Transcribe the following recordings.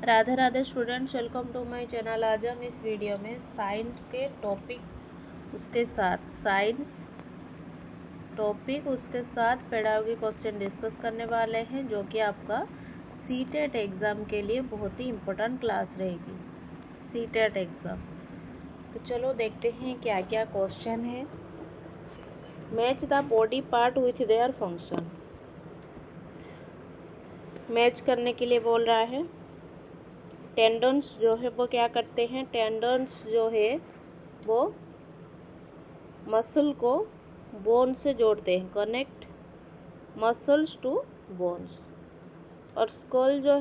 Radhe Radhe students, welcome to my channel. आज हम इस वीडियो में साइंस के टॉपिक उसके साथ पेडागोगी क्वेश्चन डिस्कस करने वाले हैं, जो कि आपका सीटेट एग्ज़ाम के लिए बहुत ही इम्पोर्टेंट क्लास रहेगी। सीटेट एग्ज़ाम, तो चलो देखते हैं क्या क्या क्वेश्चन है। Match the body part with their function, match करने के लिए बोल रहा है। टेंडन्स जो है वो क्या करते हैं, टेंडन्स जो है वो मसल को बोन से जोड़ते हैं, कनेक्ट मसल्स टू बोन्स। और स्कल जो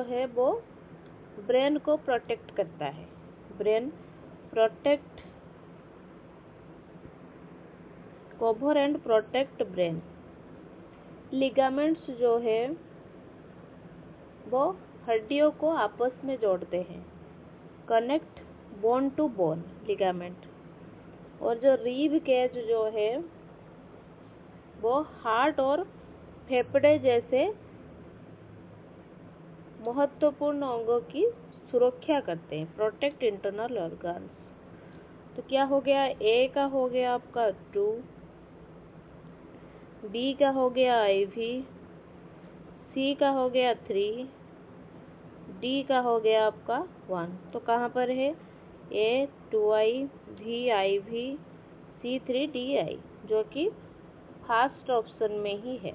है वो ब्रेन को प्रोटेक्ट करता है, brain protect cover and protect brain. Ligaments जो है वो हड्डियों को आपस में जोड़ते हैं, connect bone to bone ligament. और जो रीब केज जो है वो हार्ट और फेफड़े जैसे महत्वपूर्ण अंगों की सुरक्षा करते हैं, प्रोटेक्ट इंटरनल ऑर्गन्स। तो क्या हो गया, ए का हो गया आपका 2, बी का हो गया IV, सी का हो गया 3, डी का हो गया आपका 1। तो कहाँ पर है, A 2I, V IV, C 3DI, जो कि फर्स्ट ऑप्शन में ही है।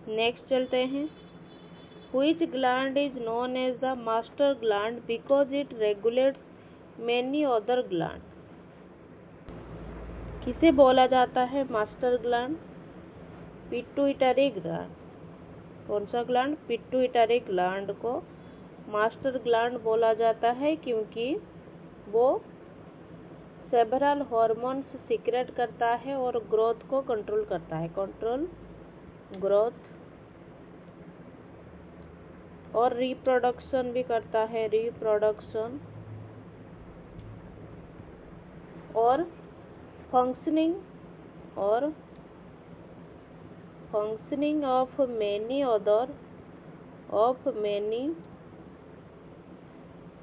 नेक्स्ट चलते हैं। Which gland is known as the master gland because it regulates many other gland? किसे बोला जाता है मास्टर ग्लैंड? Pituitary gland. कौन सा ग्लैंड? पिट्यूटरी ग्लैंड को मास्टर ग्लैंड बोला जाता है, क्योंकि वो सेवरल हार्मोन्स सीक्रेट करता है और ग्रोथ को कंट्रोल करता है, कंट्रोल ग्रोथ, और रिप्रोडक्शन भी करता है, रिप्रोडक्शन और functioning of many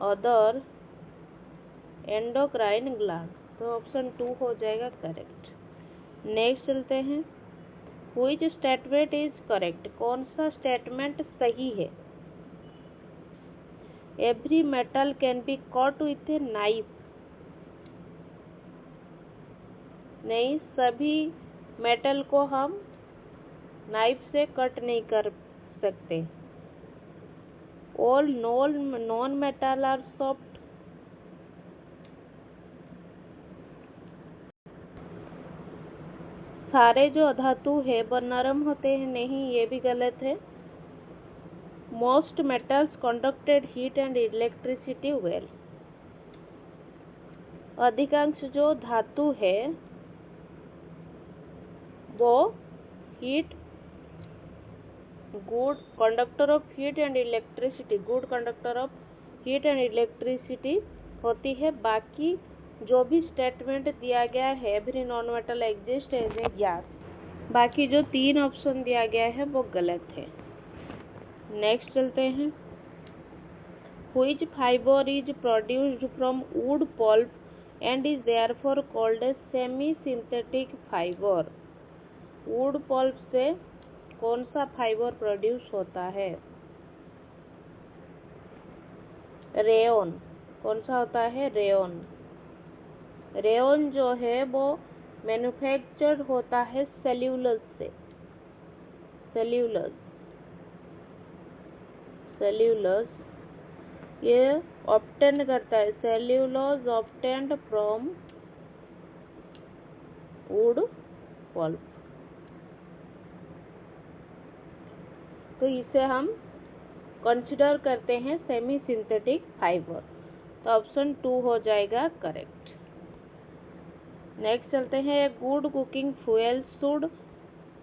other endocrine gland. तो ऑप्शन 2 हो जाएगा करेक्ट। नेक्स्ट चलते हैं। Which statement is correct? कौन सा स्टेटमेंट सही है? Every metal can be cut with a knife. नहीं, सभी मेटल को हम नाइफ से कट नहीं कर सकते। All non metal are soft. सारे जो धातु है वो नरम होते हैं, नहीं, ये भी गलत है। Most metals conducted heat and electricity well. अधिकांश जो धातु है वो heat good conductor of heat and electricity, good conductor of heat and electricity होती है। बाकी जो भी स्टेटमेंट दिया गया है, every non metal exist as a gas, बाकी जो 3 ऑप्शन दिया गया है वो गलत है। नेक्स्ट चलते हैं। Which fibre is produced from wood pulp and is therefore called a semi synthetic fibre? Wood pulp से कौन सा फाइबर प्रोड्यूस होता है? रेयन। कौन सा होता है? रेयन। रेयन जो है वो मैन्युफैक्चर्ड होता है सेल्यूलोज से, सेल्यूलोज ये ऑब्टेन करता है, cellulose obtained from wood pulp. तो इसे हम कंसिडर करते हैं सेमी सिंथेटिक फाइबर। तो ऑप्शन 2 हो जाएगा करेक्ट। नेक्स्ट चलते हैं। एक good cooking fuel should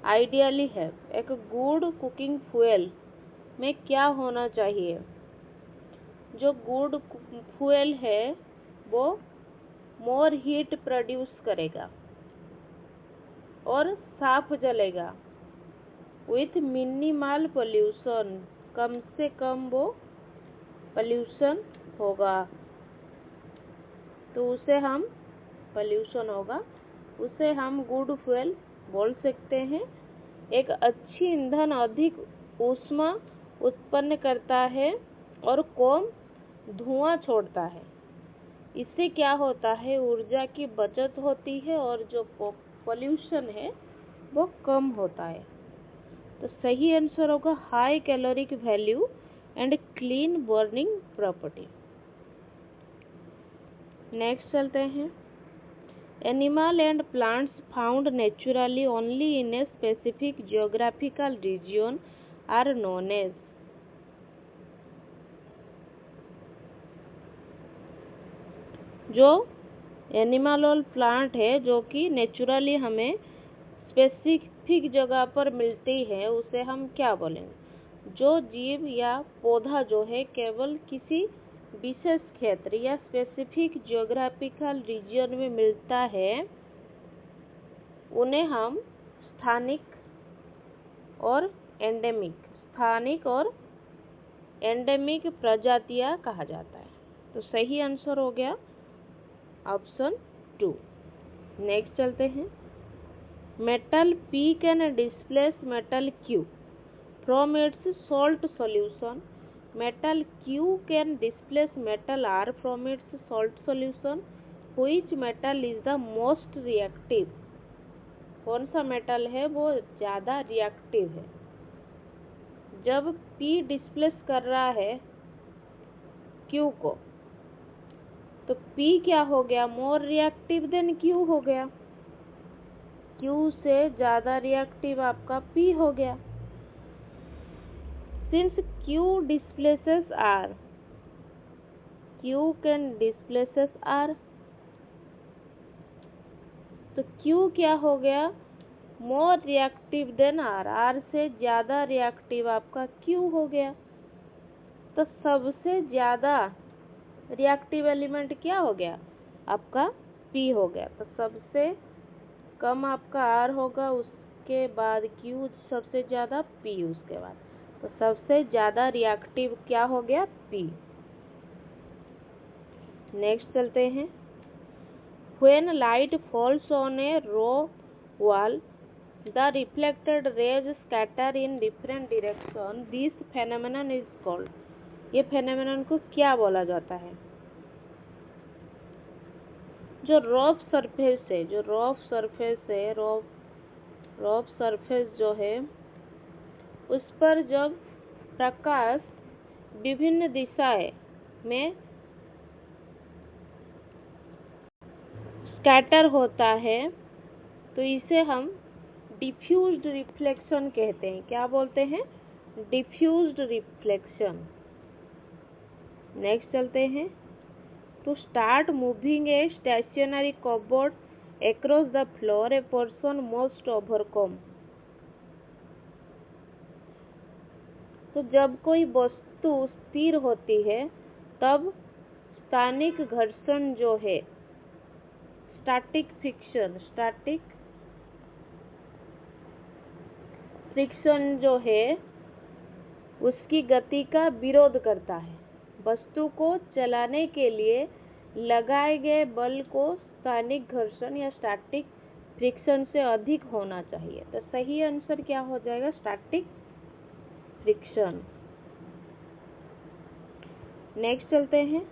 ideally है। एक गुड कुकिंग फ्यूल में क्या होना चाहिए? जो गुड फ्यूल है वो मोर हीट प्रोड्यूस करेगा और साफ जलेगा। विथ मिनिमल पोल्यूशन, कम से कम वो पोल्यूशन होगा, तो उसे हम पोल्यूशन होगा उसे हम गुड फ्यूल बोल सकते हैं। एक अच्छी ईंधन अधिक ऊष्मा उत्पन्न करता है और कम धुआं छोड़ता है। इससे क्या होता है, ऊर्जा की बचत होती है और जो पोल्यूशन है वो कम होता है। तो सही आंसर होगा high caloric value and clean burning property. Next चलते हैं। Animal and plants found naturally only in a specific geographical region are known as. जो एनिमल और प्लांट है जो कि नेचुरली हमें स्पेसिफिक जगह पर मिलती है उसे हम क्या बोलेंगे। जो जीव या पौधा जो है केवल किसी विशेष क्षेत्र या स्पेसिफिक जियोग्राफिकल रीजन में मिलता है उन्हें हम स्थानिक और एंडेमिक प्रजातियां कहा जाता है। तो सही आंसर हो गया ऑप्शन 2। नेक्स्ट चलते हैं। Metal P can displace metal Q from its salt solution. Metal Q can displace metal R from its salt solution. Which metal is the most reactive. कौन सा मेटल है वो ज्यादा रिएक्टिव है। जब P डिस्प्लेस कर रहा है Q को तो P क्या हो गया, मोर रिएक्टिव देन Q हो गया। Q से ज्यादा रिएक्टिव आपका P हो गया। Since Q displaces R, Q can displaces R, तो Q क्या हो गया, more reactive than R, R से ज्यादा रिएक्टिव आपका Q हो गया। तो सबसे ज्यादा रिएक्टिव एलिमेंट क्या हो गया आपका P हो गया। तो सबसे कम आपका R होगा, उसके बाद Q, सबसे ज्यादा P उसके बाद। तो सबसे ज्यादा रिएक्टिव क्या हो गया P। नेक्स्ट चलते हैं। When light falls on a raw wall, the reflected rays scatter in different direction. This phenomenon is called. ये फेनोमेनन को क्या बोला जाता है। जो रफ सरफेस है, रफ सरफेस जो है उस पर जब प्रकाश विभिन्न दिशाएं में स्कैटर होता है तो इसे हम डिफ्यूज्ड रिफ्लेक्शन कहते हैं। क्या बोलते हैं, डिफ्यूज्ड रिफ्लेक्शन। नेक्स्ट चलते हैं। To start moving a stationary cupboard across the floor a person must overcome. तो जब कोई वस्तु स्थिर होती है तब स्थानिक घर्षण जो है, स्टैटिक फ्रिक्शन जो है उसकी गति का विरोध करता है। वस्तु को चलाने के लिए लगाए गए बल को स्थानिक घर्षण या स्टैटिक फ्रिक्शन से अधिक होना चाहिए। तो सही आंसर क्या हो जाएगा, स्टैटिक फ्रिक्शन। नेक्स्ट चलते हैं।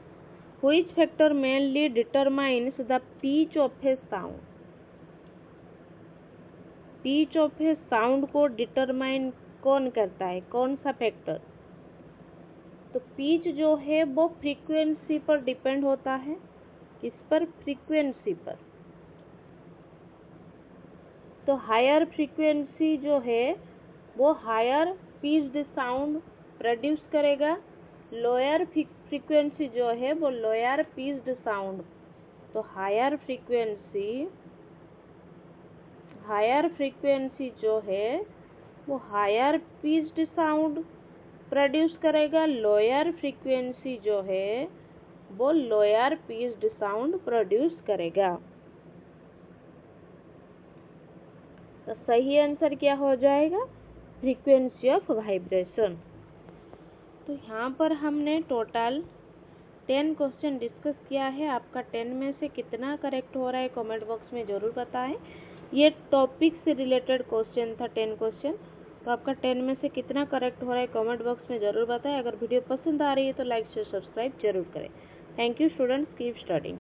Which factor mainly determines the pitch of A sound. Pitch of A sound को डिटरमाइन कौन करता है, कौन सा फैक्टर। तो पिच जो है वो फ्रीक्वेंसी पर डिपेंड होता है। किस पर, फ्रीक्वेंसी पर। तो हायर फ्रीक्वेंसी जो है वो हायर पिच्ड साउंड प्रोड्यूस करेगा, लोअर फ्रीक्वेंसी जो है वो लोअर पिच्ड साउंड। तो हायर फ्रीक्वेंसी जो है वो हायर पिच्ड साउंड प्रोड्यूस करेगा, लोअर फ्रीक्वेंसी जो है वो लोअर पिच्ड साउंड प्रोड्यूस करेगा। तो सही आंसर क्या हो जाएगा, फ्रीक्वेंसी ऑफ वाइब्रेशन। तो यहाँ पर हमने टोटल 10 क्वेश्चन डिस्कस किया है। आपका 10 में से कितना करेक्ट हो रहा है कमेंट बॉक्स में ज़रूर बताएं। ये टॉपिक से रिलेटेड क्वेश्चन था 10 क्वेश्चन। तो आपका 10 में से कितना करेक्ट हो रहा है कमेंट बॉक्स में ज़रूर बताएं। अगर वीडियो पसंद आ रही है तो लाइक शेयर सब्सक्राइब जरूर करें। Thank you students, keep studying.